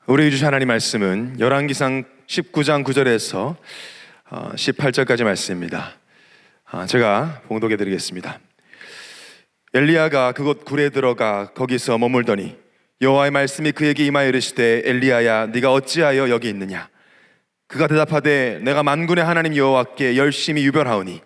우리 주신 하나님 말씀은 열왕기상 19장 9절에서 18절까지 말씀입니다. 제가 봉독해 드리겠습니다. 엘리야가 그곳 굴에 들어가 거기서 머물더니 여호와의 말씀이 그에게 임하여 이르시되 엘리야야 네가 어찌하여 여기 있느냐. 그가 대답하되 내가 만군의 하나님 여호와께 열심히 유별하오니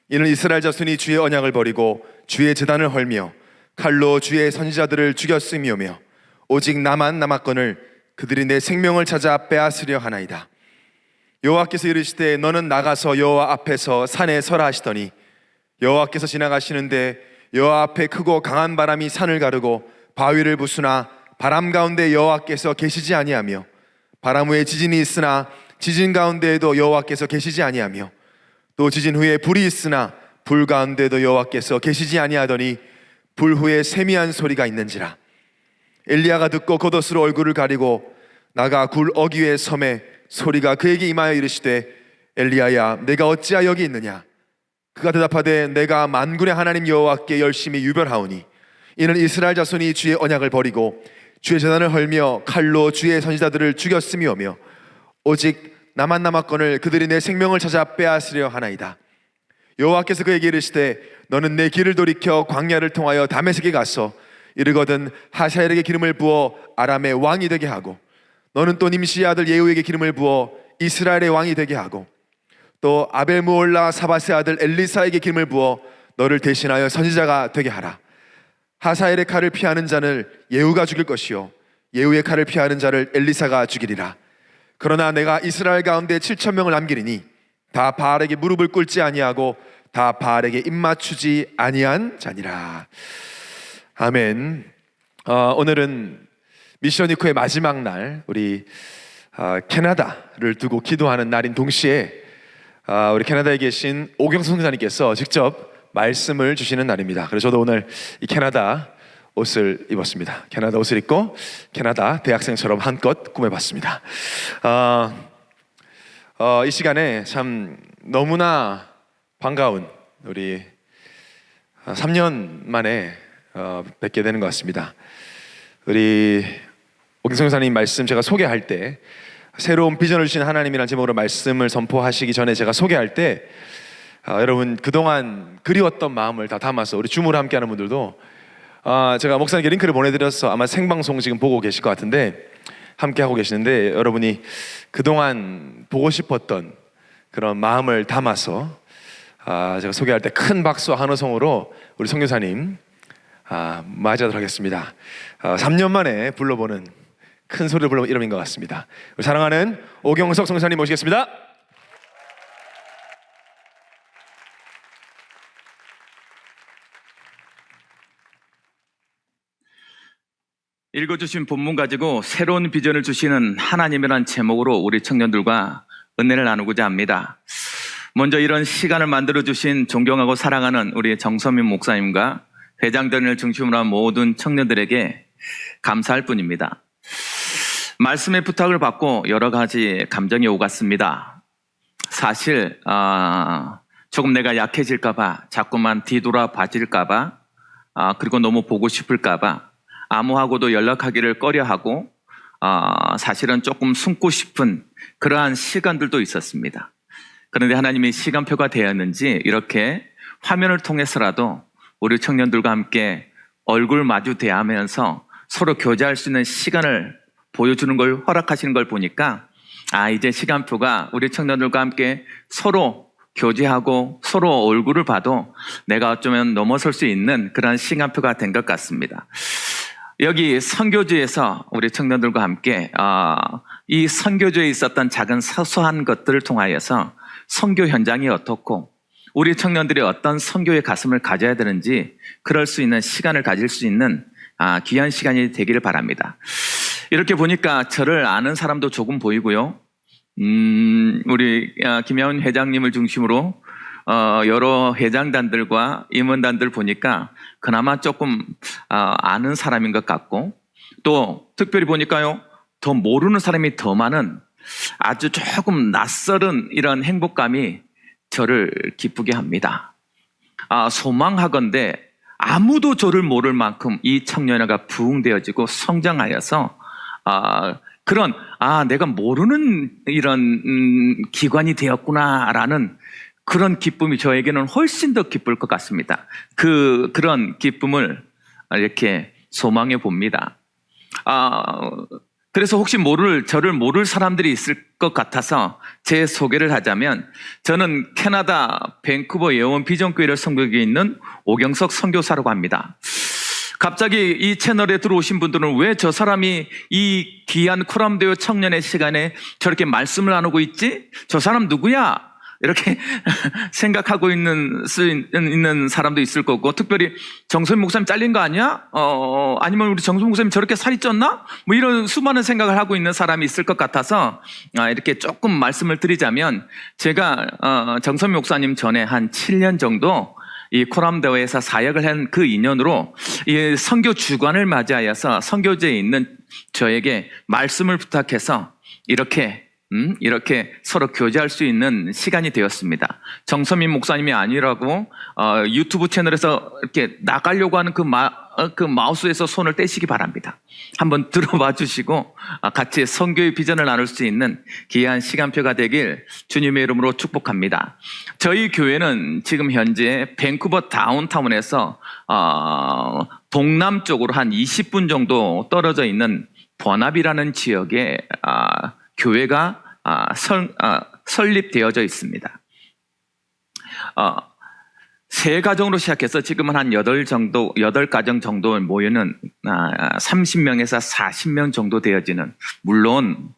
이는 이스라엘 자손이 주의 언약을 버리고 주의 제단을 헐며 칼로 주의 선지자들을 죽였음이오며 오직 나만 남았거늘 그들이 내 생명을 찾아 빼앗으려 하나이다. 여호와께서 이르시되 너는 나가서 여호와 앞에서 산에 서라 하시더니 여호와께서 지나가시는데 여호와 앞에 크고 강한 바람이 산을 가르고 바위를 부수나 바람 가운데 여호와께서 계시지 아니하며 바람 후에 지진이 있으나 지진 가운데에도 여호와께서 계시지 아니하며 또 지진 후에 불이 있으나 불 가운데에도 여호와께서 계시지 아니하더니 불 후에 세미한 소리가 있는지라. 엘리야가 듣고 겉옷으로 얼굴을 가리고 나가 굴 어귀의 섬에 소리가 그에게 임하여 이르시되 엘리야야 내가 어찌하여 여기 있느냐. 그가 대답하되 내가 만군의 하나님 여호와께 열심히 유별하오니 이는 이스라엘 자손이 주의 언약을 버리고 주의 제단을 헐며 칼로 주의 선지자들을 죽였음이오며 오직 나만 남았거늘 그들이 내 생명을 찾아 빼앗으려 하나이다. 여호와께서 그에게 이르시되 너는 내 길을 돌이켜 광야를 통하여 다메섹에 가서 이르거든 하사엘에게 기름을 부어 아람의 왕이 되게 하고 너는 또 님시의 아들 예후에게 기름을 부어 이스라엘의 왕이 되게 하고 또 아벨무올라 사밧의 아들 엘리사에게 기름을 부어 너를 대신하여 선지자가 되게 하라. 하사엘의 칼을 피하는 자를 예후가 죽일 것이요 예후의 칼을 피하는 자를 엘리사가 죽이리라. 그러나 내가 이스라엘 가운데 7,000명을 남기리니 다 바알에게 무릎을 꿇지 아니하고 다 바알에게 입맞추지 아니한 자니라. 아멘. 오늘은 미션 위크의 마지막 날, 우리 캐나다를 두고 기도하는 날인 동시에 우리 캐나다에 계신 오경수 선교사님께서 직접 말씀을 주시는 날입니다. 그래서 저도 오늘 이 캐나다 옷을 입었습니다. 캐나다 옷을 입고 캐나다 대학생처럼 한껏 꾸며봤습니다. 이 시간에 참 너무나 반가운 우리 3년 만에 뵙게 되는 것 같습니다. 우리 오경성 선생님 말씀 제가 소개할 때 새로운 비전을 주신 하나님이라는 제목으로 말씀을 선포하시기 전에 제가 소개할 때 여러분 그동안 그리웠던 마음을 다 담아서 우리 주무를 함께하는 분들도 제가 목사님께 링크를 보내드려서 아마 생방송 지금 보고 계실 것 같은데 함께하고 계시는데 여러분이 그동안 보고 싶었던 그런 마음을 담아서 제가 소개할 때 큰 박수와 환호성으로 우리 선교사님 맞이하도록 하겠습니다. 3년 만에 불러보는 큰 소리를 불러보는 이름인 것 같습니다. 우리 사랑하는 오경석 선교사님 모시겠습니다. 읽어주신 본문 가지고 새로운 비전을 주시는 하나님이라는 제목으로 우리 청년들과 은혜를 나누고자 합니다. 먼저 이런 시간을 만들어주신 존경하고 사랑하는 우리 정서민 목사님과 회장단을 중심으로 한 모든 청년들에게 감사할 뿐입니다. 말씀의 부탁을 받고 여러 가지 감정이 오갔습니다. 사실 조금 내가 약해질까봐, 자꾸만 뒤돌아 봐질까봐, 그리고 너무 보고 싶을까봐 아무하고도 연락하기를 꺼려하고 사실은 조금 숨고 싶은 그러한 시간들도 있었습니다. 그런데 하나님이 시간표가 되었는지 이렇게 화면을 통해서라도 우리 청년들과 함께 얼굴 마주 대하면서 서로 교제할 수 있는 시간을 보여주는 걸 허락하시는 걸 보니까 이제 시간표가 우리 청년들과 함께 서로 교제하고 서로 얼굴을 봐도 내가 어쩌면 넘어설 수 있는 그런 시간표가 된 것 같습니다. 여기 선교지에서 우리 청년들과 함께 이 선교지에 있었던 작은 사소한 것들을 통하여서 선교 현장이 어떻고 우리 청년들이 어떤 선교의 가슴을 가져야 되는지 그럴 수 있는 시간을 가질 수 있는 귀한 시간이 되기를 바랍니다. 이렇게 보니까 저를 아는 사람도 조금 보이고요. 우리 김야훈 회장님을 중심으로 여러 회장단들과 임원단들 보니까 그나마 조금 아는 사람인 것 같고 또 특별히 보니까요 더 모르는 사람이 더 많은 아주 조금 낯설은 이런 행복감이 저를 기쁘게 합니다. 소망하건대 아무도 저를 모를 만큼 이 청년회가 부흥되어지고 성장하여서 그런 내가 모르는 이런 기관이 되었구나라는 그런 기쁨이 저에게는 훨씬 더 기쁠 것 같습니다. 그런 기쁨을 이렇게 소망해 봅니다. 그래서 혹시 저를 모를 사람들이 있을 것 같아서 제 소개를 하자면, 저는 캐나다 밴쿠버 예원 비전교회를 선교에 있는 오경석 선교사라고 합니다. 갑자기 이 채널에 들어오신 분들은 왜 저 사람이 이 귀한 코람데오 청년의 시간에 저렇게 말씀을 나누고 있지? 저 사람 누구야? 이렇게 생각하고 있는 사람도 있을 거고, 특별히 정선 목사님 잘린 거 아니야? 아니면 우리 정선 목사님 저렇게 살이 쪘나? 뭐 이런 수많은 생각을 하고 있는 사람이 있을 것 같아서 이렇게 조금 말씀을 드리자면, 제가 정선 목사님 전에 한 7년 정도 이 코람데오에서 사역을 한 그 인연으로 이 선교 주관을 맞이하여서 선교지에 있는 저에게 말씀을 부탁해서 이렇게 서로 교제할 수 있는 시간이 되었습니다. 정서민 목사님이 아니라고 유튜브 채널에서 이렇게 나가려고 하는 그 마우스에서 손을 떼시기 바랍니다. 한번 들어봐 주시고 같이 선교의 비전을 나눌 수 있는 귀한 시간표가 되길 주님의 이름으로 축복합니다. 저희 교회는 지금 현재 밴쿠버 다운타운에서 동남쪽으로 한 20분 정도 떨어져 있는 버나비라는 지역에 교회가 설립되어져 있습니다. 세 가정으로 시작해서 지금은 한 8가정 정도 모여는 30명에서 40명 정도 되어지는, 물론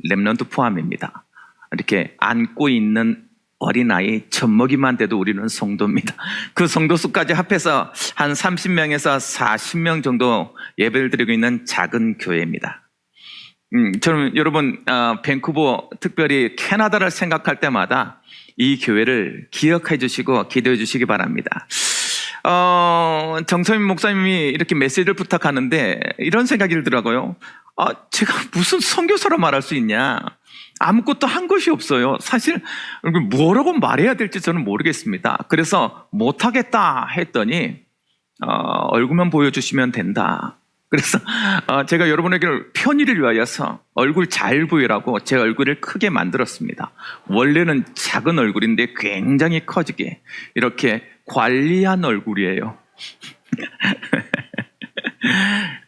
렘넌트 포함입니다. 이렇게 안고 있는 어린아이 젖먹이만 돼도 우리는 성도입니다. 그 성도 수까지 합해서 한 30명에서 40명 정도 예배를 드리고 있는 작은 교회입니다. 저는 여러분 밴쿠버, 특별히 캐나다를 생각할 때마다 이 교회를 기억해 주시고 기도해 주시기 바랍니다. 정서민 목사님이 이렇게 메시지를 부탁하는데 이런 생각이 들더라고요. 제가 무슨 선교사로 말할 수 있냐? 아무것도 한 것이 없어요. 사실 뭐라고 말해야 될지 저는 모르겠습니다. 그래서 못하겠다 했더니 얼굴만 보여주시면 된다. 그래서 제가 여러분에게 편의를 위하여서 얼굴 잘 보이라고 제 얼굴을 크게 만들었습니다. 원래는 작은 얼굴인데 굉장히 커지게 이렇게 관리한 얼굴이에요.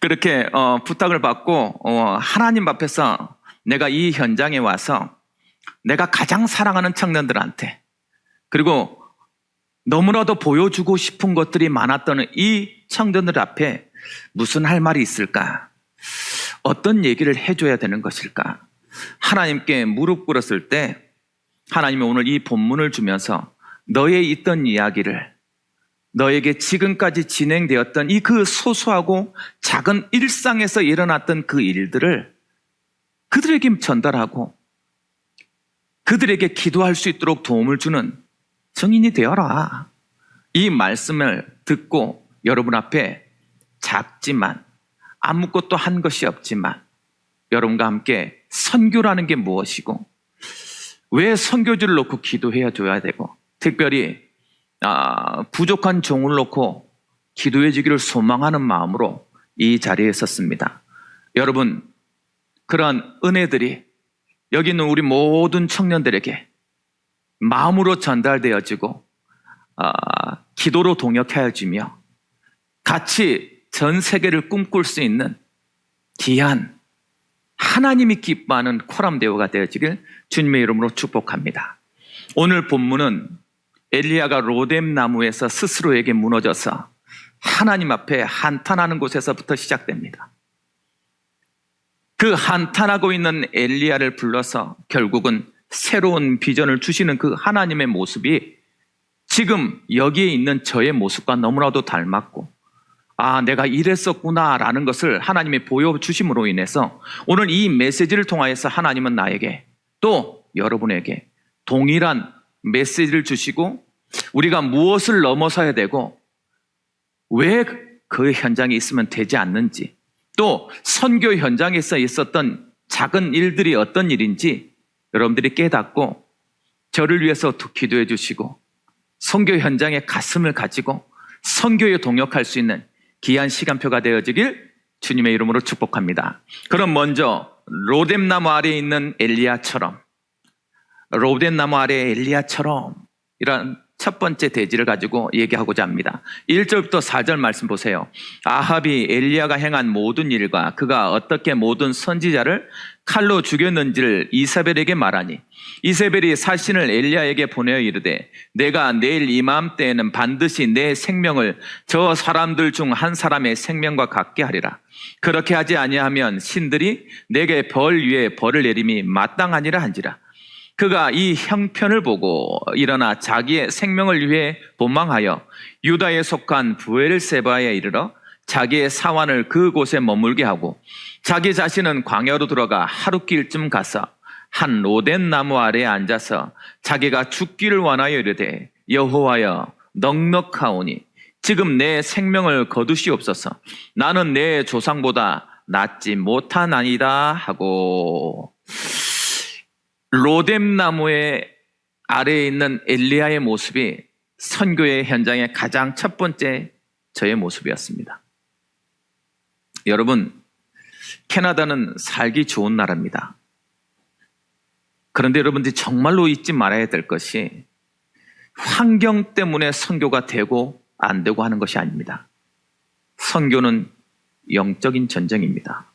그렇게 부탁을 받고 하나님 앞에서 내가 이 현장에 와서 내가 가장 사랑하는 청년들한테, 그리고 너무나도 보여주고 싶은 것들이 많았던 이 청년들 앞에 무슨 할 말이 있을까? 어떤 얘기를 해줘야 되는 것일까? 하나님께 무릎 꿇었을 때 하나님이 오늘 이 본문을 주면서 너의 있던 이야기를, 너에게 지금까지 진행되었던 이 그 소소하고 작은 일상에서 일어났던 그 일들을 그들에게 전달하고 그들에게 기도할 수 있도록 도움을 주는 증인이 되어라. 이 말씀을 듣고 여러분 앞에 작지만 아무것도 한 것이 없지만 여러분과 함께 선교라는 게 무엇이고 왜 선교지를 놓고 기도해야 줘야 되고 특별히 부족한 종을 놓고 기도해 주기를 소망하는 마음으로 이 자리에 섰습니다. 여러분, 그런 은혜들이 여기 있는 우리 모든 청년들에게 마음으로 전달되어지고 기도로 동역하여지며 같이 전 세계를 꿈꿀 수 있는 귀한 하나님이 기뻐하는 코람데오가 되어지길 주님의 이름으로 축복합니다. 오늘 본문은 엘리야가 로뎀 나무에서 스스로에게 무너져서 하나님 앞에 한탄하는 곳에서부터 시작됩니다. 그 한탄하고 있는 엘리야를 불러서 결국은 새로운 비전을 주시는 그 하나님의 모습이 지금 여기에 있는 저의 모습과 너무나도 닮았고 내가 이랬었구나라는 것을 하나님이 보여주심으로 인해서 오늘 이 메시지를 통하여서 하나님은 나에게 또 여러분에게 동일한 메시지를 주시고 우리가 무엇을 넘어서야 되고 왜 그 현장에 있으면 되지 않는지 또 선교 현장에서 있었던 작은 일들이 어떤 일인지 여러분들이 깨닫고 저를 위해서 기도해 주시고 선교 현장에 가슴을 가지고 선교에 동역할 수 있는 귀한 시간표가 되어지길 주님의 이름으로 축복합니다. 그럼 먼저 로뎀나무 아래에 있는 엘리야처럼, 로뎀나무 아래의 엘리야처럼, 이런 첫 번째 대지를 가지고 얘기하고자 합니다. 1절부터 4절 말씀 보세요. 아합이 엘리야가 행한 모든 일과 그가 어떻게 모든 선지자를 칼로 죽였는지를 이사벨에게 말하니, 이사벨이 사신을 엘리야에게 보내어 이르되, 내가 내일 이맘때에는 반드시 내 생명을 저 사람들 중 한 사람의 생명과 같게 하리라. 그렇게 하지 아니하면 신들이 내게 벌 위에 벌을 내림이 마땅하니라 한지라. 그가 이 형편을 보고 일어나 자기의 생명을 위해 도망하여 유다에 속한 부엘세바에 이르러 자기의 사환을 그곳에 머물게 하고, 자기 자신은 광야로 들어가 하루길쯤 가서 한 로뎀 나무 아래에 앉아서 자기가 죽기를 원하여 이르되, 여호와여 넉넉하오니 지금 내 생명을 거두시옵소서. 나는 내 조상보다 낫지 못하나이다 하고, 로뎀 나무의 아래에 있는 엘리야의 모습이 선교의 현장의 가장 첫 번째 저의 모습이었습니다. 여러분, 캐나다는 살기 좋은 나라입니다. 그런데 여러분들이 정말로 잊지 말아야 될 것이, 환경 때문에 선교가 되고 안 되고 하는 것이 아닙니다. 선교는 영적인 전쟁입니다.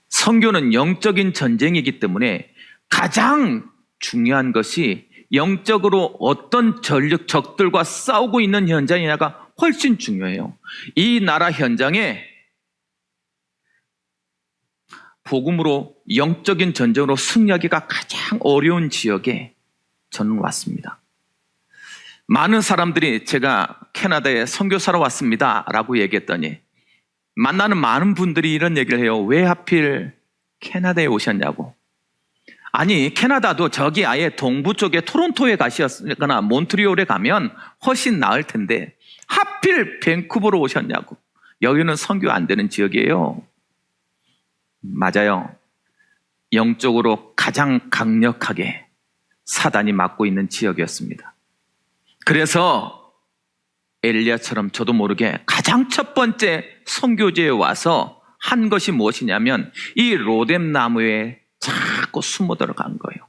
선교는 영적인 전쟁이기 때문에 가장 중요한 것이 영적으로 어떤 적들과 싸우고 있는 현장이냐가 훨씬 중요해요. 이 나라 현장에 복음으로 영적인 전쟁으로 승리하기가 가장 어려운 지역에 저는 왔습니다. 많은 사람들이 제가 캐나다에 선교사로 왔습니다 라고 얘기했더니, 만나는 많은 분들이 이런 얘기를 해요. 왜 하필 캐나다에 오셨냐고. 아니, 캐나다도 저기 아예 동부 쪽에 토론토에 가시거나 몬트리올에 가면 훨씬 나을 텐데 하필 밴쿠버로 오셨냐고. 여기는 선교 안 되는 지역이에요. 맞아요. 영적으로 가장 강력하게 사단이 막고 있는 지역이었습니다. 그래서 엘리야처럼 저도 모르게 가장 첫 번째 선교지에 와서 한 것이 무엇이냐면, 이 로뎀 나무에 자꾸 숨어 들어간 거예요.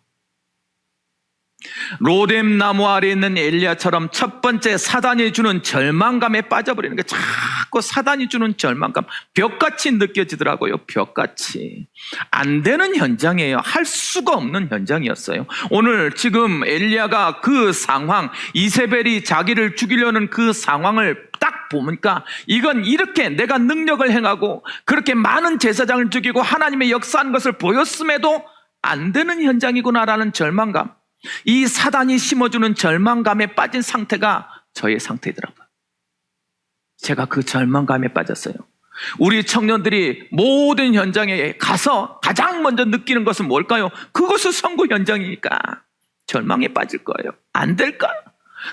로뎀 나무 아래에 있는 엘리야처럼 첫 번째 사단이 주는 절망감에 빠져버리는 게, 자꾸 사단이 주는 절망감, 벽같이 느껴지더라고요. 벽같이. 안 되는 현장이에요. 할 수가 없는 현장이었어요. 오늘 지금 엘리야가 그 상황, 이세벨이 자기를 죽이려는 그 상황을 딱 보니까, 이건 이렇게 내가 능력을 행하고 그렇게 많은 제사장을 죽이고 하나님의 역사한 것을 보였음에도 안 되는 현장이구나라는 절망감, 이 사단이 심어주는 절망감에 빠진 상태가 저의 상태더라고요. 제가 그 절망감에 빠졌어요. 우리 청년들이 모든 현장에 가서 가장 먼저 느끼는 것은 뭘까요? 그것은 선교 현장이니까 절망에 빠질 거예요. 안 될까?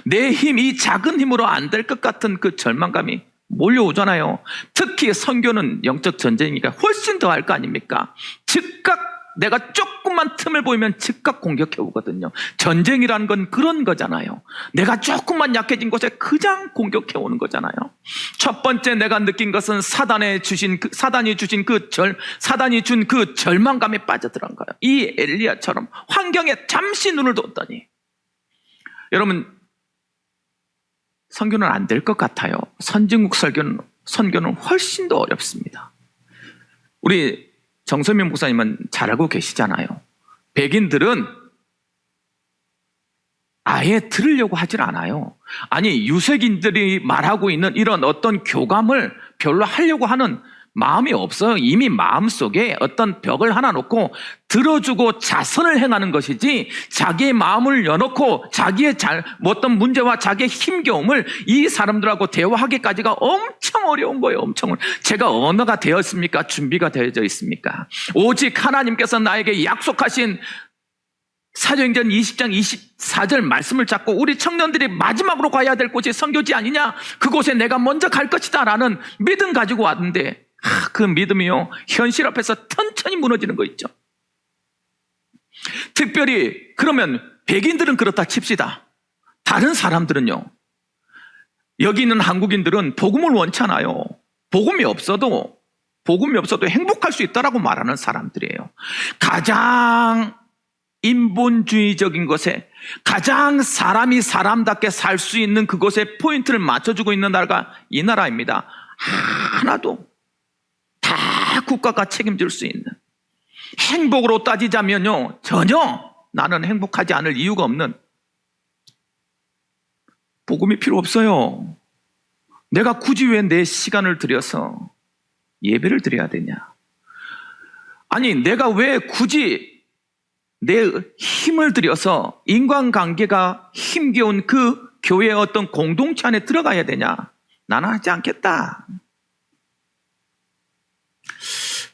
내 힘, 이 작은 힘으로 안 될 것 같은 그 절망감이 몰려오잖아요. 특히 선교는 영적 전쟁이니까 훨씬 더 할 거 아닙니까? 즉각 내가 조금만 틈을 보이면 즉각 공격해 오거든요. 전쟁이라는 건 그런 거잖아요. 내가 조금만 약해진 곳에 그냥 공격해 오는 거잖아요. 첫 번째 내가 느낀 것은 사단이 준 그 절망감에 빠져들어간 거예요. 이 엘리야처럼 환경에 잠시 눈을 뒀더니, 여러분, 선교는 안 될 것 같아요. 선진국 선교는 훨씬 더 어렵습니다. 우리 정선민 목사님은 잘 알고 계시잖아요. 백인들은 아예 들으려고 하질 않아요. 아니, 유색인들이 말하고 있는 이런 어떤 교감을 별로 하려고 하는 마음이 없어요. 이미 마음속에 어떤 벽을 하나 놓고 들어주고 자선을 행하는 것이지, 자기의 마음을 여놓고 자기의 어떤 문제와 자기의 힘겨움을 이 사람들하고 대화하기까지가 엄청 어려운 거예요. 엄청. 제가 언어가 되었습니까? 준비가 되어져 있습니까? 오직 하나님께서 나에게 약속하신 사도행전 20장 24절 말씀을 잡고, 우리 청년들이 마지막으로 가야 될 곳이 선교지 아니냐, 그곳에 내가 먼저 갈 것이다 라는 믿음 가지고 왔는데, 그 믿음이요, 현실 앞에서 천천히 무너지는 거 있죠. 특별히 그러면 백인들은 그렇다 칩시다. 다른 사람들은요, 여기 있는 한국인들은 복음을 원치 않아요. 복음이 없어도 복음이 없어도 행복할 수 있다라고 말하는 사람들이에요. 가장 인본주의적인 것에, 가장 사람이 사람답게 살 수 있는 그곳에 포인트를 맞춰주고 있는 나라가 이 나라입니다. 하나도 다 국가가 책임질 수 있는, 행복으로 따지자면요, 전혀 나는 행복하지 않을 이유가 없는, 복음이 필요 없어요. 내가 굳이 왜 내 시간을 들여서 예배를 드려야 되냐? 아니, 내가 왜 굳이 내 힘을 들여서 인간관계가 힘겨운 그 교회의 어떤 공동체 안에 들어가야 되냐? 나는 하지 않겠다.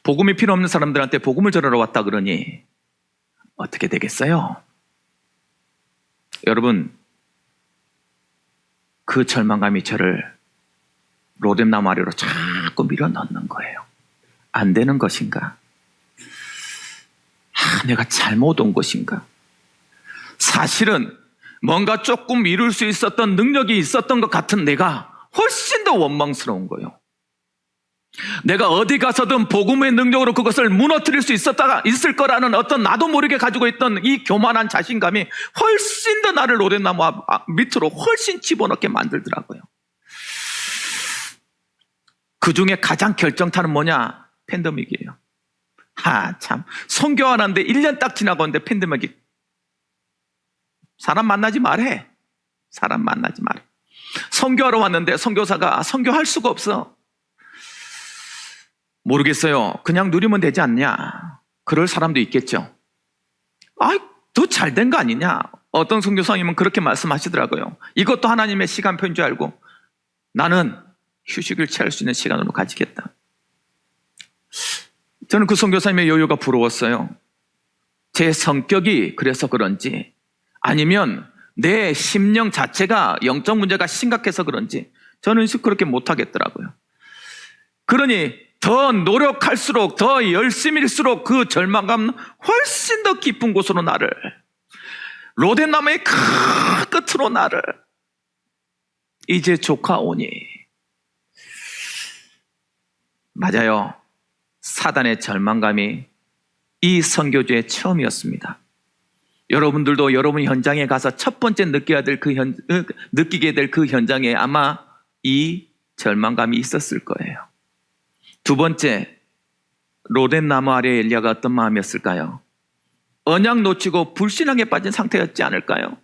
복음이 필요 없는 사람들한테 복음을 전하러 왔다 그러니 어떻게 되겠어요? 여러분, 그 절망감이 저를 로뎀나무 아래로 자꾸 밀어 넣는 거예요. 안 되는 것인가? 내가 잘못 온 것인가? 사실은 뭔가 조금 이룰 수 있었던 능력이 있었던 것 같은 내가 훨씬 더 원망스러운 거예요. 내가 어디 가서든 복음의 능력으로 그것을 무너뜨릴 수 있을 거라는 어떤 나도 모르게 가지고 있던 이 교만한 자신감이 훨씬 더 나를 로뎀나무 밑으로 훨씬 집어넣게 만들더라고요. 그 중에 가장 결정타는 뭐냐? 팬데믹이에요. 참. 선교 안 하는데 1년 딱 지나고 있는데 팬데믹이. 사람 만나지 말해. 사람 만나지 말해. 선교하러 왔는데 선교사가 선교할 수가 없어. 모르겠어요. 그냥 누리면 되지 않냐? 그럴 사람도 있겠죠. 더 잘된 거 아니냐? 어떤 선교사님은 그렇게 말씀하시더라고요. 이것도 하나님의 시간표인 줄 알고 나는 휴식을 취할 수 있는 시간으로 가지겠다. 저는 그 선교사님의 여유가 부러웠어요. 제 성격이 그래서 그런지, 아니면 내 심령 자체가 영적 문제가 심각해서 그런지 저는 그렇게 못하겠더라고요. 그러니 더 노력할수록, 더 열심일수록 그 절망감은 훨씬 더 깊은 곳으로 나를, 로뎀나무의 끝으로 나를, 이제 조카 오니. 맞아요. 사단의 절망감이 이 선교주의 처음이었습니다. 여러분들도 여러분 현장에 가서 첫 번째 느끼게 될 그 현장에 아마 이 절망감이 있었을 거예요. 두 번째, 로뎀나무 아래 엘리야가 어떤 마음이었을까요? 언약 놓치고 불신앙에 빠진 상태였지 않을까요?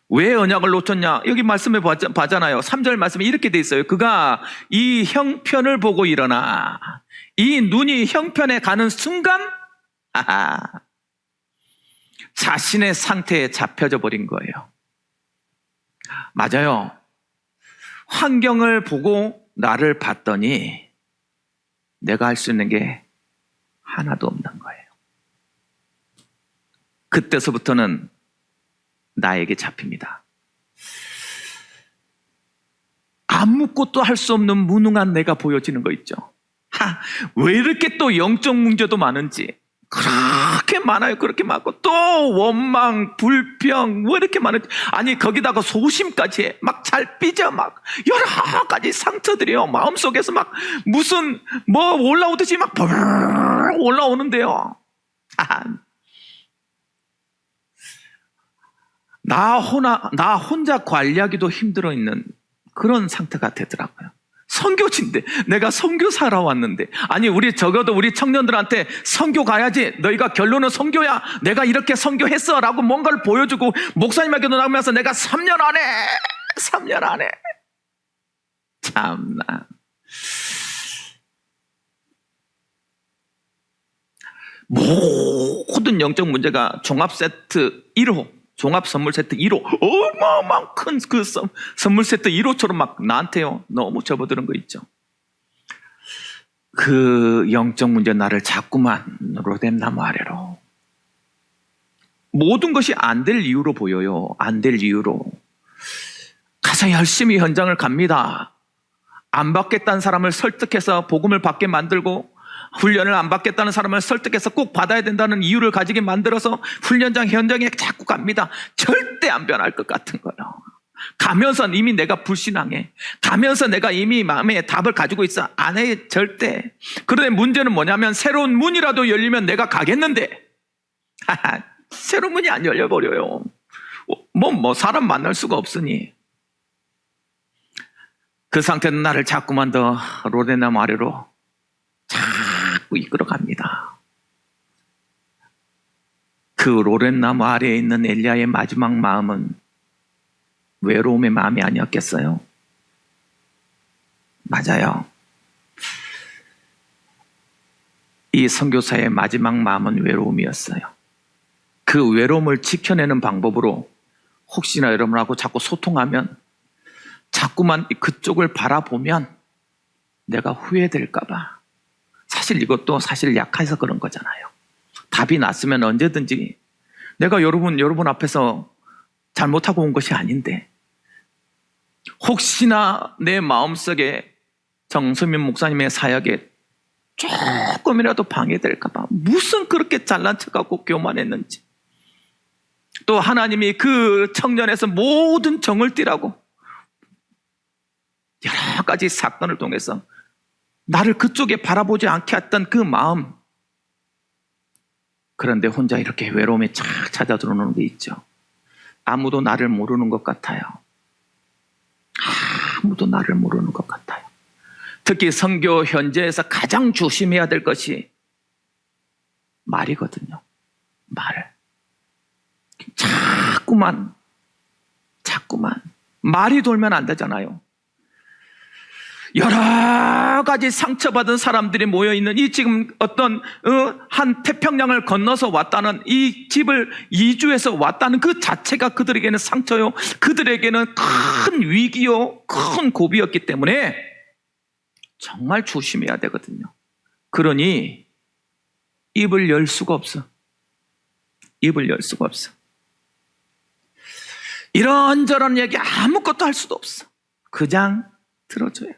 왜 언약을 놓쳤냐? 여기 말씀해 봐잖아요. 3절 말씀에 이렇게 돼 있어요. 그가 이 형편을 보고 일어나. 이 눈이 형편에 가는 순간, 자신의 상태에 잡혀져 버린 거예요. 맞아요. 환경을 보고 나를 봤더니 내가 할 수 있는 게 하나도 없는 거예요. 그때서부터는 나에게 잡힙니다. 아무것도 할 수 없는 무능한 내가 보여지는 거 있죠. 왜 이렇게 또 영적 문제도 많은지. 그렇게 많아요. 그렇게 많고 또 원망, 불평 왜 이렇게 많은지. 아니 거기다가 소심까지 해. 막 잘 삐져. 막 여러 가지 상처들이요. 마음속에서 막 무슨 뭐 올라오듯이 막 올라오는데요. 나 혼자 관리하기도 힘들어 있는 그런 상태가 되더라고요. 선교지인데, 내가 선교사러 왔는데, 아니 적어도 우리 청년들한테 선교 가야지, 너희가 결론은 선교야, 내가 이렇게 선교했어 라고 뭔가를 보여주고 목사님에게도 나오면서 내가 3년 안에 참나. 모든 영적 문제가 종합 세트 1호, 종합 선물 세트 1호, 어마어마한 큰 그 선물 세트 1호처럼 막 나한테요 너무 접어드는 거 있죠. 그 영적 문제 나를 자꾸만 로뎀나무 아래로, 모든 것이 안 될 이유로 보여요. 안 될 이유로. 가서 열심히 현장을 갑니다. 안 받겠다는 사람을 설득해서 복음을 받게 만들고, 훈련을 안 받겠다는 사람을 설득해서 꼭 받아야 된다는 이유를 가지게 만들어서 훈련장 현장에 자꾸 갑니다. 절대 안 변할 것 같은 거예요. 가면서 이미 내가 불신앙해. 가면서 내가 이미 마음에 답을 가지고 있어. 안 해, 절대. 그런데 문제는 뭐냐면 새로운 문이라도 열리면 내가 가겠는데 새로운 문이 안 열려버려요. 사람 만날 수가 없으니. 그 상태는 나를 자꾸만 더 로데나무 아래로 자꾸 이끌어갑니다. 그 로데나무 아래에 있는 엘리야의 마지막 마음은 외로움의 마음이 아니었겠어요? 맞아요. 이 선교사의 마지막 마음은 외로움이었어요. 그 외로움을 지켜내는 방법으로 혹시나 여러분하고 자꾸 소통하면 자꾸만 그쪽을 바라보면 내가 후회될까봐. 사실 이것도 사실 약해서 그런 거잖아요. 답이 났으면 언제든지 내가 여러분 앞에서 잘못하고 온 것이 아닌데 혹시나 내 마음속에 정서민 목사님의 사역에 조금이라도 방해될까봐 무슨 그렇게 잘난 척하고 교만했는지, 또 하나님이 그 청년에서 모든 정을 띠라고 여러 가지 사건을 통해서 나를 그쪽에 바라보지 않게 했던 그 마음, 그런데 혼자 이렇게 외로움에 착 찾아 들어오는 게 있죠. 아무도 나를 모르는 것 같아요. 아무도 나를 모르는 것 같아요. 특히 선교 현재에서 가장 조심해야 될 것이 말이거든요. 말. 자꾸만 말이 돌면 안 되잖아요. 여러 가지 상처받은 사람들이 모여있는 이 지금 어떤 한 태평양을 건너서 왔다는, 이 집을 이주해서 왔다는 그 자체가 그들에게는 상처요, 그들에게는 큰 위기요, 큰 고비였기 때문에 정말 조심해야 되거든요. 그러니 입을 열 수가 없어. 입을 열 수가 없어. 이런저런 얘기 아무것도 할 수도 없어. 그냥 들어줘야 돼.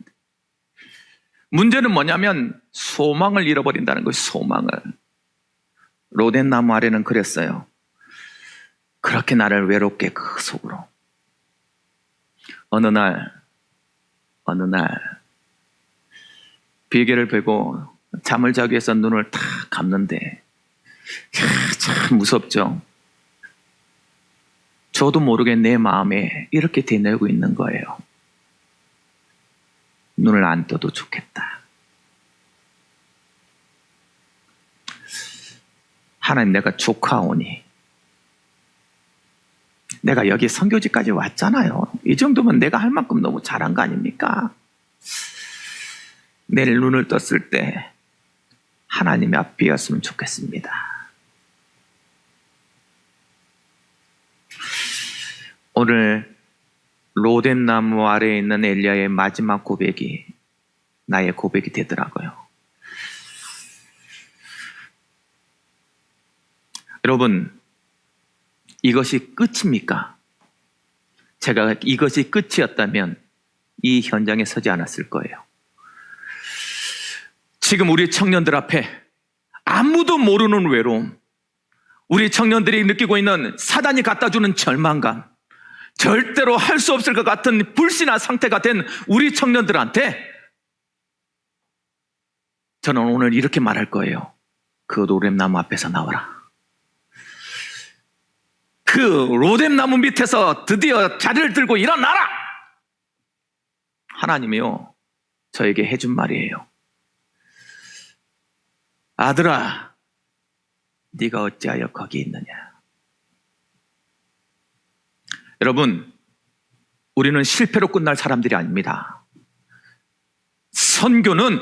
문제는 뭐냐면 소망을 잃어버린다는 거예요. 소망을. 로덴나무 아래는 그랬어요. 그렇게 나를 외롭게 그 속으로. 어느 날 비계를 베고 잠을 자기 위해서 눈을 탁 감는데 참 무섭죠. 저도 모르게 내 마음에 이렇게 되뇌고 있는 거예요. 눈을 안 떠도 좋겠다. 하나님, 내가 조카오니 내가 여기 선교지까지 왔잖아요. 이 정도면 내가 할 만큼 너무 잘한 거 아닙니까? 내일 눈을 떴을 때 하나님의 앞이었으면 좋겠습니다. 오늘 로뎀나무 아래에 있는 엘리야의 마지막 고백이 나의 고백이 되더라고요. 여러분, 이것이 끝입니까? 제가 이것이 끝이었다면 이 현장에 서지 않았을 거예요. 지금 우리 청년들 앞에 아무도 모르는 외로움, 우리 청년들이 느끼고 있는 사단이 갖다주는 절망감, 절대로 할 수 없을 것 같은 불신한 상태가 된 우리 청년들한테 저는 오늘 이렇게 말할 거예요. 그 로뎀나무 앞에서 나와라. 그 로뎀나무 밑에서 드디어 자리를 들고 일어나라. 하나님이요, 저에게 해준 말이에요. 아들아, 네가 어찌하여 거기 있느냐. 여러분, 우리는 실패로 끝날 사람들이 아닙니다. 선교는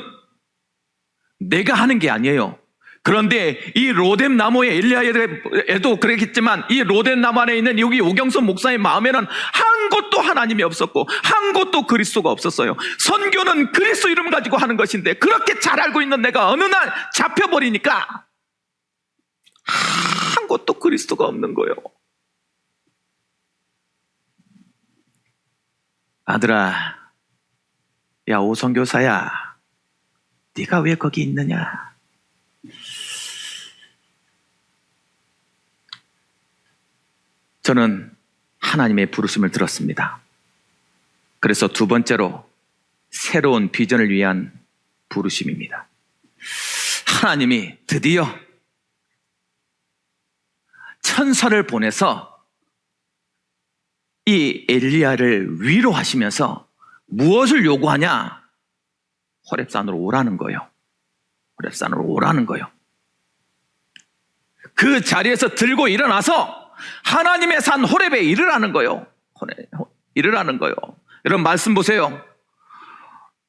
내가 하는 게 아니에요. 그런데 이 로뎀나무의 엘리야에도 그랬겠지만 이 로뎀나무 안에 있는 여기 오경선 목사의 마음에는 한 곳도 하나님이 없었고 한 곳도 그리스도가 없었어요. 선교는 그리스도 이름 가지고 하는 것인데 그렇게 잘 알고 있는 내가 어느 날 잡혀버리니까 한 곳도 그리스도가 없는 거예요. 아들아, 야 오선교사야, 네가 왜 거기 있느냐. 저는 하나님의 부르심을 들었습니다. 그래서 두 번째로 새로운 비전을 위한 부르심입니다. 하나님이 드디어 천사를 보내서 이 엘리야를 위로하시면서 무엇을 요구하냐? 호렙산으로 오라는 거예요. 호렙산으로 오라는 거예요. 그 자리에서 들고 일어나서 하나님의 산 호렙에 이르라는 거예요. 이르라는 거예요. 여러분 말씀 보세요.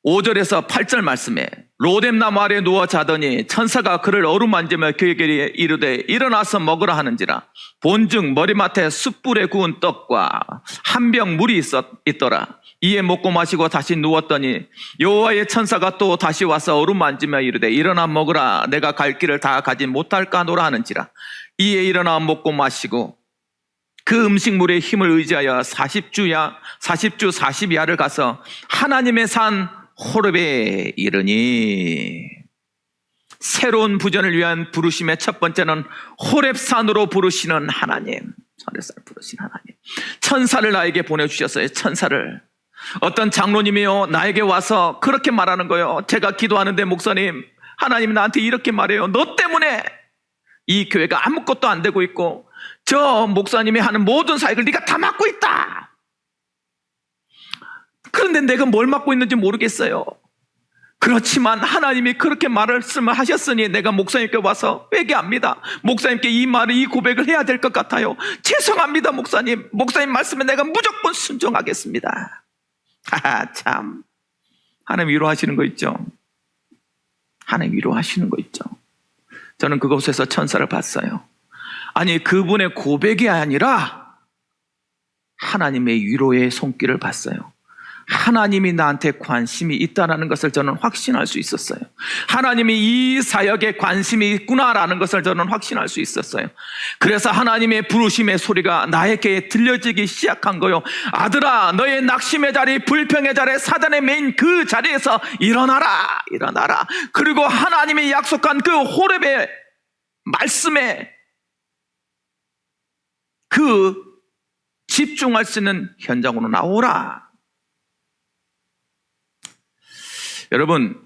5절에서 8절 말씀에 로뎀나무 아래 누워 자더니 천사가 그를 어루만지며 그에게 이르되 일어나서 먹으라 하는지라. 본즉 머리맡에 숯불에 구운 떡과 한 병 물이 있더라. 이에 먹고 마시고 다시 누웠더니 여호와의 천사가 또 다시 와서 어루만지며 이르되 일어나 먹으라. 내가 갈 길을 다 가지 못할까 노라 하는지라. 이에 일어나 먹고 마시고 그 음식물의 힘을 의지하여 40주 40야를 가서 하나님의 산 호렙에 이르니. 새로운 부전을 위한 부르심의 첫 번째는 호렙산으로 부르시는 하나님. 호렙산을 부르시는 하나님. 천사를 나에게 보내주셨어요. 천사를. 어떤 장로님이요 나에게 와서 그렇게 말하는 거예요. 제가 기도하는데 목사님, 하나님이 나한테 이렇게 말해요. 너 때문에 이 교회가 아무것도 안 되고 있고 저 목사님이 하는 모든 사역을 네가 다 맡고 있다. 그런데 내가 뭘 맡고 있는지 모르겠어요. 그렇지만 하나님이 그렇게 말씀을 하셨으니 내가 목사님께 와서 회개합니다. 목사님께 이 말을, 이 고백을 해야 될 것 같아요. 죄송합니다 목사님. 목사님 말씀에 내가 무조건 순종하겠습니다. 참, 하나님 위로하시는 거 있죠. 하나님 위로하시는 거 있죠. 저는 그곳에서 천사를 봤어요. 아니 그분의 고백이 아니라 하나님의 위로의 손길을 봤어요. 하나님이 나한테 관심이 있다는 것을 저는 확신할 수 있었어요. 하나님이 이 사역에 관심이 있구나라는 것을 저는 확신할 수 있었어요. 그래서 하나님의 부르심의 소리가 나에게 들려지기 시작한 거요. 아들아, 너의 낙심의 자리, 불평의 자리, 사단의 메인 그 자리에서 일어나라, 일어나라. 그리고 하나님이 약속한 그 호렙의 말씀에 그 집중할 수 있는 현장으로 나오라. 여러분,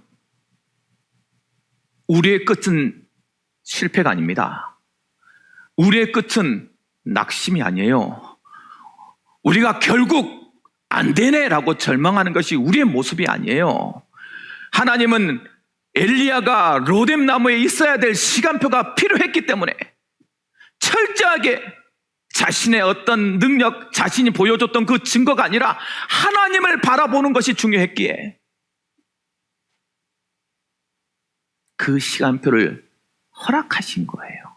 우리의 끝은 실패가 아닙니다. 우리의 끝은 낙심이 아니에요. 우리가 결국 안 되네라고 절망하는 것이 우리의 모습이 아니에요. 하나님은 엘리야가 로뎀나무에 있어야 될 시간표가 필요했기 때문에 철저하게 자신의 어떤 능력, 자신이 보여줬던 그 증거가 아니라 하나님을 바라보는 것이 중요했기에 그 시간표를 허락하신 거예요.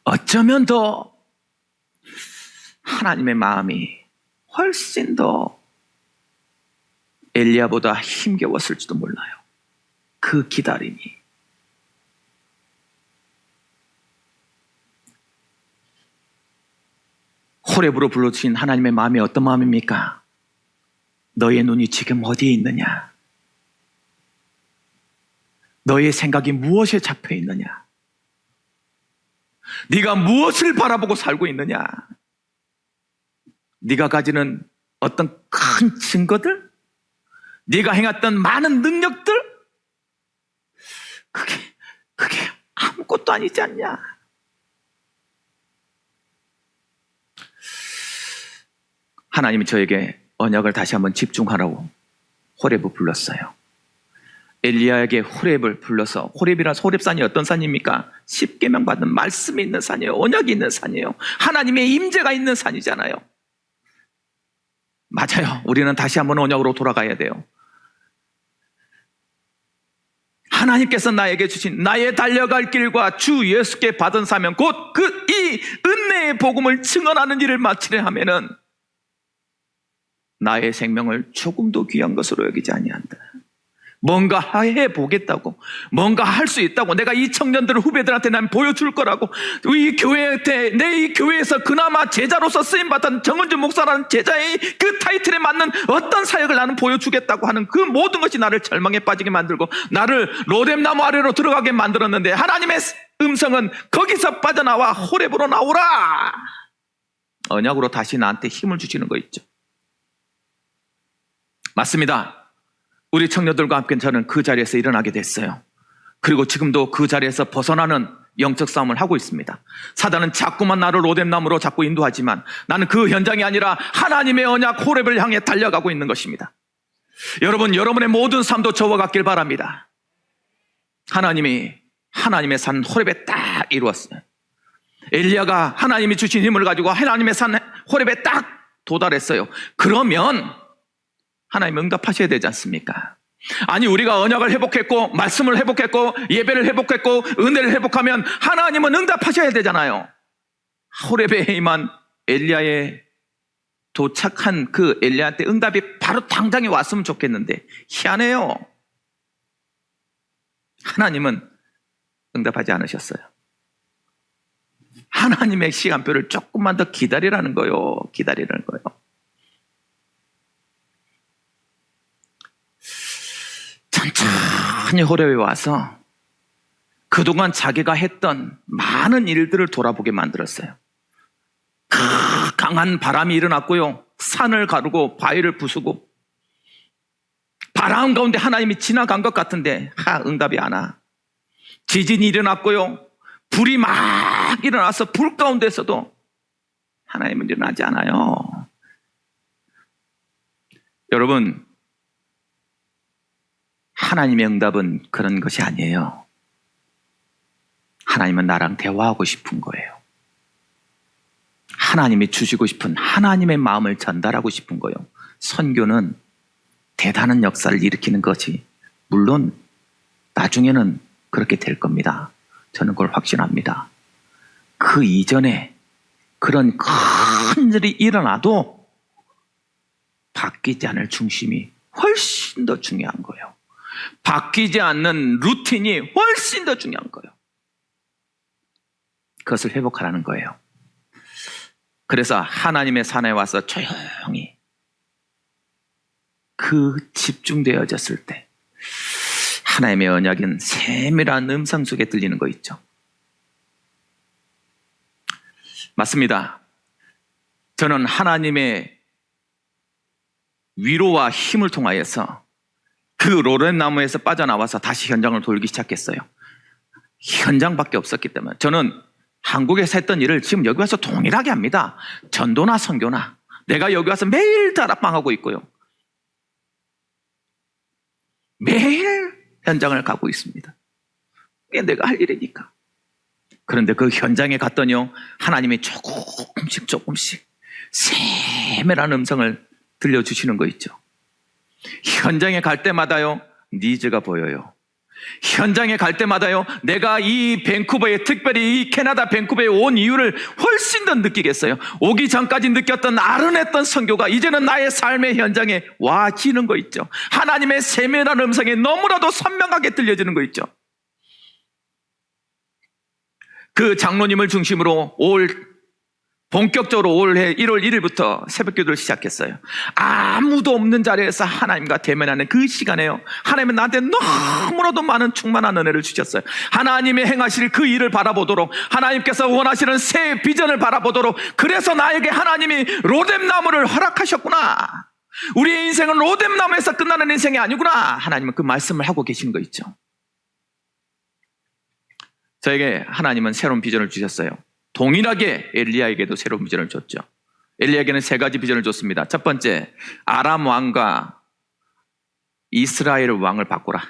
어쩌면 더 하나님의 마음이 훨씬 더 엘리야보다 힘겨웠을지도 몰라요. 그 기다림이. 호렙으로 불러주신 하나님의 마음이 어떤 마음입니까? 너의 눈이 지금 어디에 있느냐? 너의 생각이 무엇에 잡혀 있느냐? 네가 무엇을 바라보고 살고 있느냐? 네가 가지는 어떤 큰 증거들? 네가 행했던 많은 능력들? 그게 아무것도 아니지 않냐? 하나님이 저에게 언약을 다시 한번 집중하라고 호렙을 불렀어요. 엘리야에게 호렙을 불러서, 호렙산이 어떤 산입니까? 십계명 받은 말씀이 있는 산이에요. 언약이 있는 산이에요. 하나님의 임재가 있는 산이잖아요. 맞아요. 우리는 다시 한번 언약으로 돌아가야 돼요. 하나님께서 나에게 주신 나의 달려갈 길과 주 예수께 받은 사명, 곧 이 은혜의 복음을 증언하는 일을 마치려 하면은 나의 생명을 조금도 귀한 것으로 여기지 아니한다. 뭔가 해보겠다고, 뭔가 할 수 있다고, 내가 이 청년들 후배들한테 난 보여줄 거라고, 이 교회에서 그나마 제자로서 쓰임받은 정은주 목사라는 제자의 그 타이틀에 맞는 어떤 사역을 나는 보여주겠다고 하는 그 모든 것이 나를 절망에 빠지게 만들고 나를 로뎀나무 아래로 들어가게 만들었는데, 하나님의 음성은 거기서 빠져나와 호렙으로 나오라. 언약으로 다시 나한테 힘을 주시는 거 있죠. 맞습니다. 우리 청년들과 함께 저는 그 자리에서 일어나게 됐어요. 그리고 지금도 그 자리에서 벗어나는 영적 싸움을 하고 있습니다. 사단은 자꾸만 나를 로뎀나무로 자꾸 인도하지만 나는 그 현장이 아니라 하나님의 언약 호렙을 향해 달려가고 있는 것입니다. 여러분, 여러분의 모든 삶도 저와 같길 바랍니다. 하나님이 하나님의 산 호렙에 딱 이루었어요. 엘리야가 하나님이 주신 힘을 가지고 하나님의 산 호렙에 딱 도달했어요. 그러면 하나님 응답하셔야 되지 않습니까? 아니, 우리가 언약을 회복했고 말씀을 회복했고 예배를 회복했고 은혜를 회복하면 하나님은 응답하셔야 되잖아요. 호렙에 임한 엘리야의 도착한 그 엘리야한테 응답이 바로 당장에 왔으면 좋겠는데 희한해요. 하나님은 응답하지 않으셨어요. 하나님의 시간표를 조금만 더 기다리라는 거요. 기다리라는 거요. 천천히 호렙에 와서 그동안 자기가 했던 많은 일들을 돌아보게 만들었어요. 강한 바람이 일어났고요. 산을 가르고 바위를 부수고 바람 가운데 하나님이 지나간 것 같은데 응답이 안 와. 지진이 일어났고요. 불이 막 일어나서 불 가운데서도 하나님은 일어나지 않아요. 여러분, 하나님의 응답은 그런 것이 아니에요. 하나님은 나랑 대화하고 싶은 거예요. 하나님이 주시고 싶은 하나님의 마음을 전달하고 싶은 거예요. 선교는 대단한 역사를 일으키는 것이 물론 나중에는 그렇게 될 겁니다. 저는 그걸 확신합니다. 그 이전에 그런 큰 일이 일어나도 바뀌지 않을 중심이 훨씬 더 중요한 거예요. 바뀌지 않는 루틴이 훨씬 더 중요한 거예요. 그것을 회복하라는 거예요. 그래서 하나님의 산에 와서 조용히 그 집중되어졌을 때 하나님의 언약은 세밀한 음성 속에 들리는 거 있죠. 맞습니다. 저는 하나님의 위로와 힘을 통하여서 그 로뎀나무에서 빠져나와서 다시 현장을 돌기 시작했어요. 현장밖에 없었기 때문에 저는 한국에서 했던 일을 지금 여기 와서 동일하게 합니다. 전도나 선교나 내가 여기 와서 매일 다락방하고 있고요. 매일 현장을 가고 있습니다. 이게 내가 할 일이니까. 그런데 그 현장에 갔더니요, 하나님이 조금씩 세밀한 음성을 들려주시는 거 있죠. 현장에 갈 때마다요, 니즈가 보여요. 현장에 갈 때마다요, 내가 이 밴쿠버에, 특별히 이 캐나다 밴쿠버에 온 이유를 훨씬 더 느끼겠어요. 오기 전까지 느꼈던 아른했던 선교가 이제는 나의 삶의 현장에 와지는 거 있죠. 하나님의 세밀한 음성이 너무나도 선명하게 들려지는 거 있죠. 그 장로님을 중심으로 본격적으로 올해 1월 1일부터 새벽 기도를 시작했어요. 아무도 없는 자리에서 하나님과 대면하는 그 시간에요, 하나님은 나한테 너무나도 많은 충만한 은혜를 주셨어요. 하나님의 행하실 그 일을 바라보도록, 하나님께서 원하시는 새 비전을 바라보도록, 그래서 나에게 하나님이 로뎀나무를 허락하셨구나. 우리의 인생은 로뎀나무에서 끝나는 인생이 아니구나. 하나님은 그 말씀을 하고 계신 거 있죠. 저에게 하나님은 새로운 비전을 주셨어요. 동일하게 엘리야에게도 새로운 비전을 줬죠. 엘리야에게는 3가지 비전을 줬습니다. 첫 번째, 아람 왕과 이스라엘 왕을 바꾸라.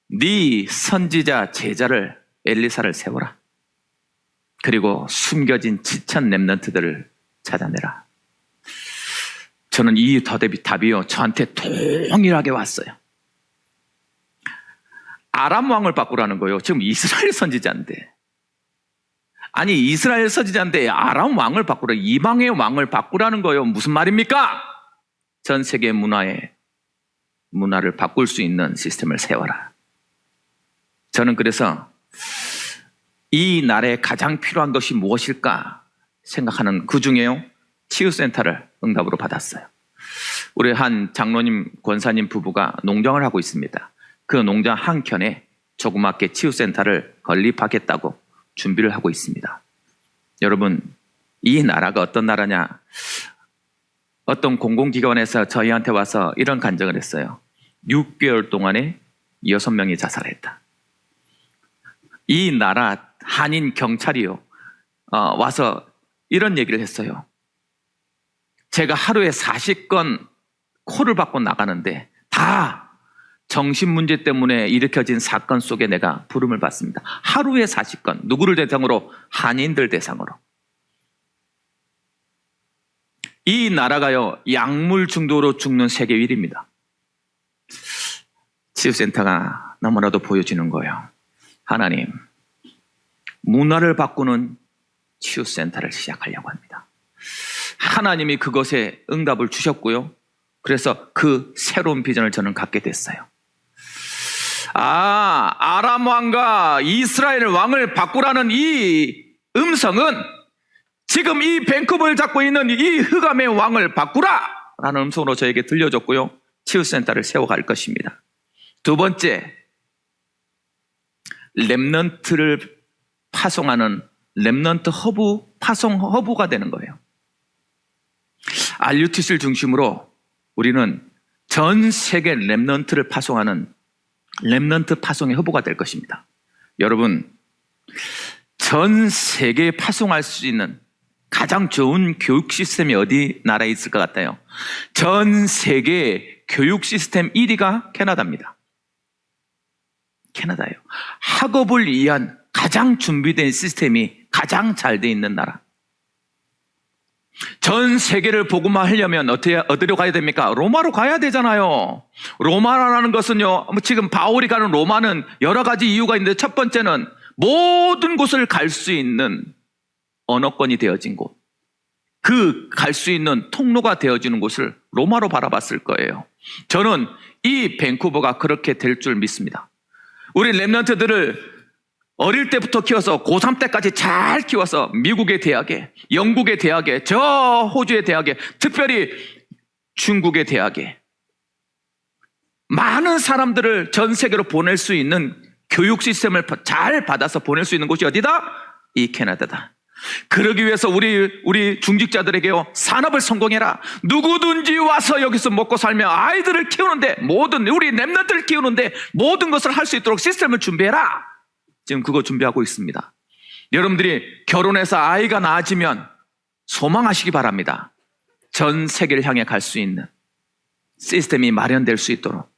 네 선지자 제자를 엘리사를 세워라. 그리고 숨겨진 지천 렘넌트들을 찾아내라. 저는 이 답이요, 저한테 동일하게 왔어요. 아람 왕을 바꾸라는 거예요. 지금 이스라엘 선지자인데, 아니 이스라엘 선지자인데 아람 왕을 바꾸라, 이방의 왕을 바꾸라는 거예요. 무슨 말입니까? 전 세계 문화를 바꿀 수 있는 시스템을 세워라. 저는 그래서 이 나라에 가장 필요한 것이 무엇일까 생각하는 그 중에요, 치유센터를 응답으로 받았어요. 우리 한 장로님, 권사님 부부가 농장을 하고 있습니다. 그 농장 한켠에 조그맣게 치유센터를 건립하겠다고 준비를 하고 있습니다. 여러분, 이 나라가 어떤 나라냐? 어떤 공공기관에서 저희한테 와서 이런 간증을 했어요. 6개월 동안에 6명이 자살했다. 이 나라 한인 경찰이요. 와서 이런 얘기를 했어요. 제가 하루에 40건 콜을 받고 나가는데 다 정신문제 때문에 일으켜진 사건 속에 내가 부름을 받습니다. 하루에 40건. 누구를 대상으로? 한인들 대상으로. 이 나라가요, 약물 중독으로 죽는 세계 1위입니다. 치유센터가 너무나도 보여지는 거예요. 하나님, 문화를 바꾸는 치유센터를 시작하려고 합니다. 하나님이 그것에 응답을 주셨고요. 그래서 그 새로운 비전을 저는 갖게 됐어요. 아람 왕과 이스라엘 왕을 바꾸라는 이 음성은 지금 이 밴쿠버를 잡고 있는 이 흑암의 왕을 바꾸라! 라는 음성으로 저에게 들려줬고요. 치유센터를 세워갈 것입니다. 두 번째, 렘넌트를 파송하는 렘넌트 허브, 파송 허브가 되는 거예요. RUTC를 중심으로 우리는 전 세계 렘넌트를 파송하는 렘넌트 파송의 허브가 될 것입니다. 여러분, 전 세계에 파송할 수 있는 가장 좋은 교육 시스템이 어디 나라에 있을 것 같아요? 전 세계 교육 시스템 1위가 캐나다입니다. 캐나다예요. 학업을 위한 가장 준비된 시스템이 가장 잘 돼 있는 나라. 전 세계를 복음화하려면 어디로 가야 됩니까? 로마로 가야 되잖아요. 로마라는 것은요, 지금 바울이 가는 로마는 여러 가지 이유가 있는데 첫 번째는 모든 곳을 갈 수 있는 언어권이 되어진 곳. 그 갈 수 있는 통로가 되어지는 곳을 로마로 바라봤을 거예요. 저는 이 밴쿠버가 그렇게 될 줄 믿습니다. 우리 렘넌트들을 어릴 때부터 키워서 고3 때까지 잘 키워서 미국의 대학에, 영국의 대학에, 저 호주의 대학에, 특별히 중국의 대학에 많은 사람들을 전 세계로 보낼 수 있는 교육 시스템을 잘 받아서 보낼 수 있는 곳이 어디다? 이 캐나다다. 그러기 위해서 우리 중직자들에게요, 산업을 성공해라. 누구든지 와서 여기서 먹고 살며 아이들을 키우는데, 우리 렘넌트를 키우는데 모든 것을 할 수 있도록 시스템을 준비해라. 지금 그거 준비하고 있습니다. 여러분들이 결혼해서 아이가 낳아지면 소망하시기 바랍니다. 전 세계를 향해 갈 수 있는 시스템이 마련될 수 있도록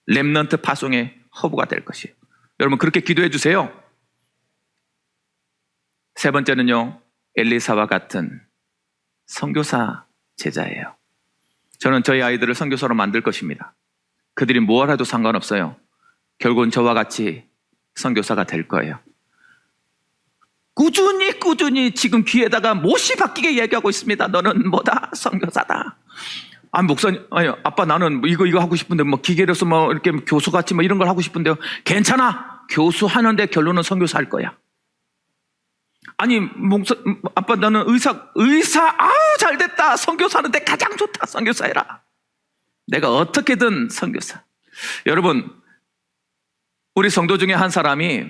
렘넌트 파송의 허브가 될 것이에요. 여러분 그렇게 기도해 주세요. 세 번째는요, 엘리사와 같은 선교사 제자예요. 저는 저희 아이들을 선교사로 만들 것입니다. 그들이 뭘 해도 상관없어요. 결국은 저와 같이 선교사가 될 거예요. 꾸준히 지금 귀에다가 못이 박히게 얘기하고 있습니다. 너는 뭐다? 선교사다. 목사님, 아빠 나는 이거 하고 싶은데 기계로서 이렇게 교수같이 이런 걸 하고 싶은데요. 괜찮아. 교수하는데 결론은 선교사 할 거야. 아빠 나는 의사 아우 잘됐다. 선교사하는데 가장 좋다. 선교사 해라. 내가 어떻게든 선교사. 여러분, 우리 성도 중에 한 사람이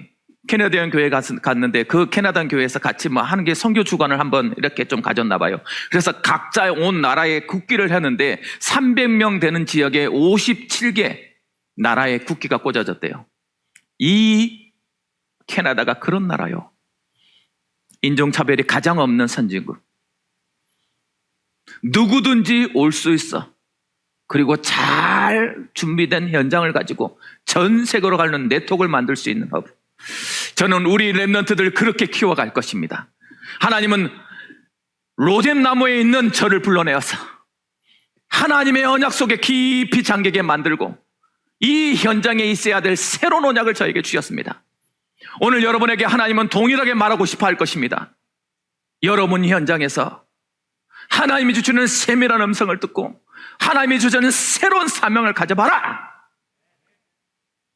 캐나다인 교회에 갔는데 그 캐나다인 교회에서 같이 하는 게 선교 주간을 한번 이렇게 좀 가졌나 봐요. 그래서 각자 온 나라에 국기를 했는데 300명 되는 지역에 57개 나라의 국기가 꽂아졌대요. 이 캐나다가 그런 나라요. 인종차별이 가장 없는 선진국. 누구든지 올 수 있어. 그리고 잘 준비된 현장을 가지고 전 세계로 가는 네트워크를 만들 수 있는 허브. 저는 우리 렘넌트들 그렇게 키워갈 것입니다. 하나님은 로뎀나무에 있는 저를 불러내어서 하나님의 언약 속에 깊이 잠기게 만들고 이 현장에 있어야 될 새로운 언약을 저에게 주셨습니다. 오늘 여러분에게 하나님은 동일하게 말하고 싶어 할 것입니다. 여러분 현장에서 하나님이 주시는 세밀한 음성을 듣고 하나님이 주시는 새로운 사명을 가져봐라.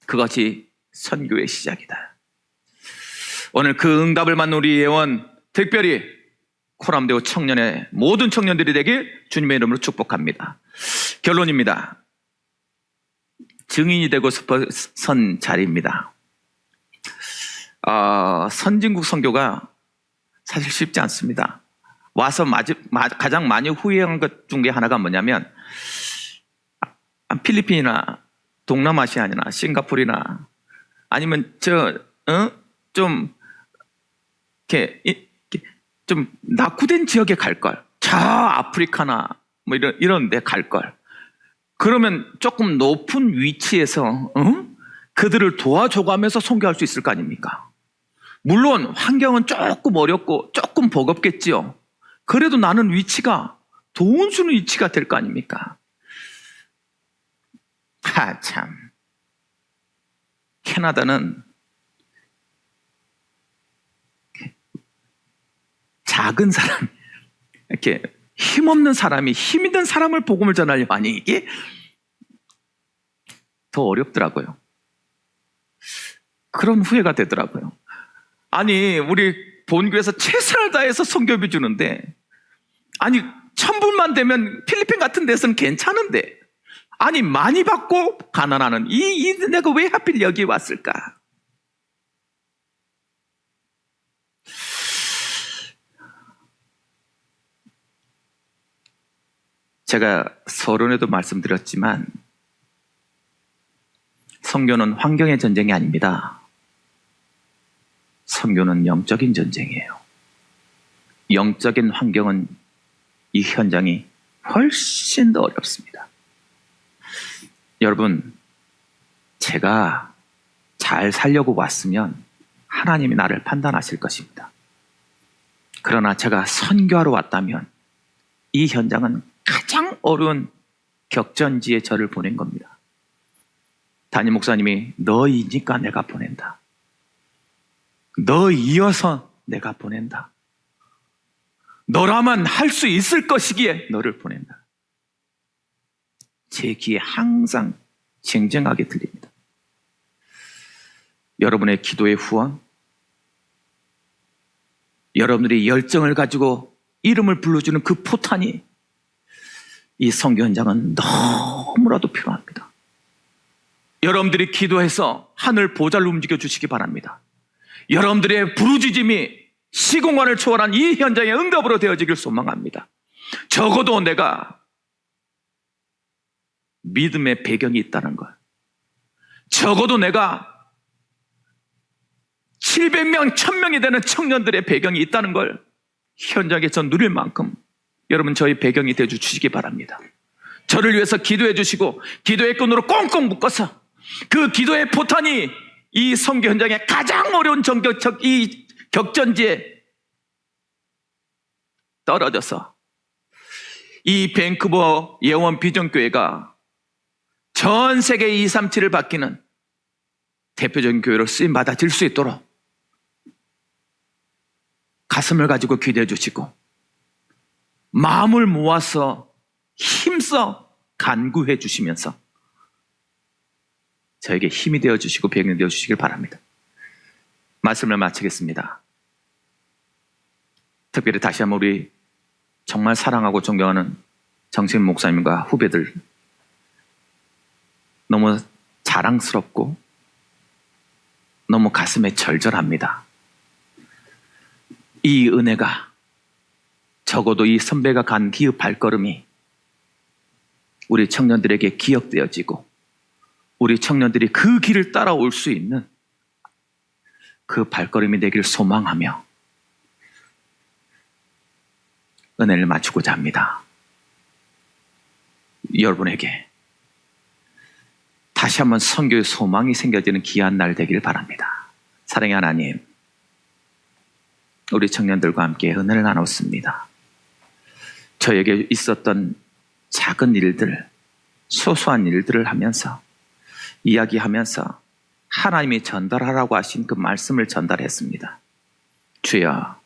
그것이 선교의 시작이다. 오늘 그 응답을 받는 우리 예원, 특별히 코람데오 청년의 모든 청년들이 되길 주님의 이름으로 축복합니다. 결론입니다. 증인이 되고 싶어선 자리입니다. 선진국 선교가 사실 쉽지 않습니다. 와서 가장 많이 후회한 것 중에 하나가 뭐냐면 필리핀이나 동남아시아나 싱가포르나 아니면 좀 낙후된 지역에 갈 걸. 저 아프리카나 뭐 이런 데 갈 걸. 그러면 조금 높은 위치에서 그들을 도와줘가면서 선교할 수 있을 거 아닙니까? 물론 환경은 조금 어렵고 조금 버겁겠지요. 그래도 나는 위치가 도움주는 위치가 될 거 아닙니까? 참. 캐나다는 작은 사람, 이렇게 힘없는 사람이 힘 있는 사람을 복음을 전하려고 하니 이게 더 어렵더라고요. 그런 후회가 되더라고요. 아니, 우리 본교에서 최선을 다해서 선교비 주는데, 아니, 1000불만 되면 필리핀 같은 데서는 괜찮은데, 아니, 많이 받고 가난하는 내가 왜 하필 여기 왔을까? 제가 서론에도 말씀드렸지만 선교는 환경의 전쟁이 아닙니다. 선교는 영적인 전쟁이에요. 영적인 환경은 이 현장이 훨씬 더 어렵습니다. 여러분, 제가 잘 살려고 왔으면 하나님이 나를 판단하실 것입니다. 그러나 제가 선교하러 왔다면 이 현장은 가장 어려운 격전지에 저를 보낸 겁니다. 담임 목사님이 너이니까 내가 보낸다. 너이어서 내가 보낸다. 너라면 할 수 있을 것이기에 너를 보낸다. 제 귀에 항상 쟁쟁하게 들립니다. 여러분의 기도의 후원, 여러분들이 열정을 가지고 이름을 불러주는 그 포탄이 이 선교 현장은 너무나도 필요합니다. 여러분들이 기도해서 하늘 보좌를 움직여 주시기 바랍니다. 여러분들의 부르짖음이 시공간을 초월한 이 현장의 응답으로 되어지길 소망합니다. 적어도 내가 믿음의 배경이 있다는 것, 적어도 내가 700명, 1000명이 되는 청년들의 배경이 있다는 걸 현장에서 누릴 만큼 여러분 저희 배경이 되어 주시기 바랍니다. 저를 위해서 기도해 주시고 기도의 끈으로 꽁꽁 묶어서 그 기도의 포탄이 이 선교 현장의 가장 어려운 이 격전지에 떨어져서 이 밴쿠버 예원 비전교회가 전 세계 237을 바뀌는 대표적인 교회로 쓰임 받아질 수 있도록 가슴을 가지고 기도해 주시고 마음을 모아서 힘써 간구해 주시면서 저에게 힘이 되어 주시고 배경이 되어 주시길 바랍니다. 말씀을 마치겠습니다. 특별히 다시 한번 우리 정말 사랑하고 존경하는 정신 목사님과 후배들, 너무 자랑스럽고 너무 가슴에 절절합니다. 이 은혜가, 적어도 이 선배가 간 그 발걸음이 우리 청년들에게 기억되어지고 우리 청년들이 그 길을 따라올 수 있는 그 발걸음이 되길 소망하며 은혜를 맞추고자 합니다. 여러분에게 다시 한번 선교의 소망이 생겨지는 귀한 날 되길 바랍니다. 사랑의 하나님, 우리 청년들과 함께 은혜를 나눴습니다. 저에게 있었던 작은 일들, 소소한 일들을 하면서 이야기하면서 하나님이 전달하라고 하신 그 말씀을 전달했습니다. 주여,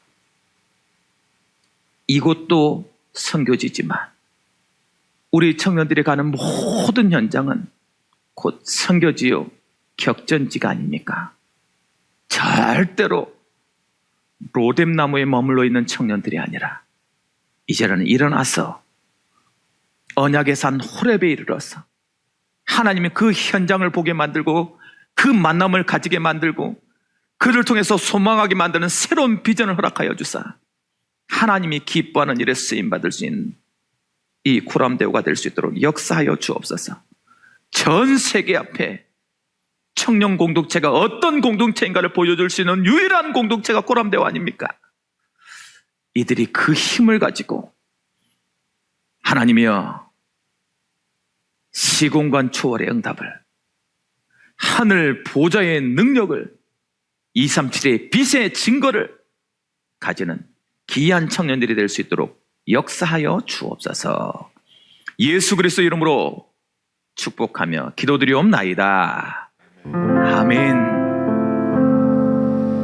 이곳도 선교지지만 우리 청년들이 가는 모든 현장은 곧 선교지요 격전지가 아닙니까? 절대로 로뎀나무에 머물러 있는 청년들이 아니라 이제는 일어나서 언약의 산 호렙에 이르러서 하나님이 그 현장을 보게 만들고 그 만남을 가지게 만들고 그를 통해서 소망하게 만드는 새로운 비전을 허락하여 주사 하나님이 기뻐하는 일에 쓰임받을 수 있는 이 쿠람대오가 될 수 있도록 역사하여 주옵소서. 전 세계 앞에 청년 공동체가 어떤 공동체인가를 보여줄 수 있는 유일한 공동체가 쿠람대오 아닙니까? 이들이 그 힘을 가지고 하나님이여 시공간 초월의 응답을, 하늘 보좌의 능력을, 237의 빛의 증거를 가지는 귀한 청년들이 될 수 있도록 역사하여 주옵소서. 예수 그리스도 이름으로 축복하며 기도드리옵나이다. 아멘.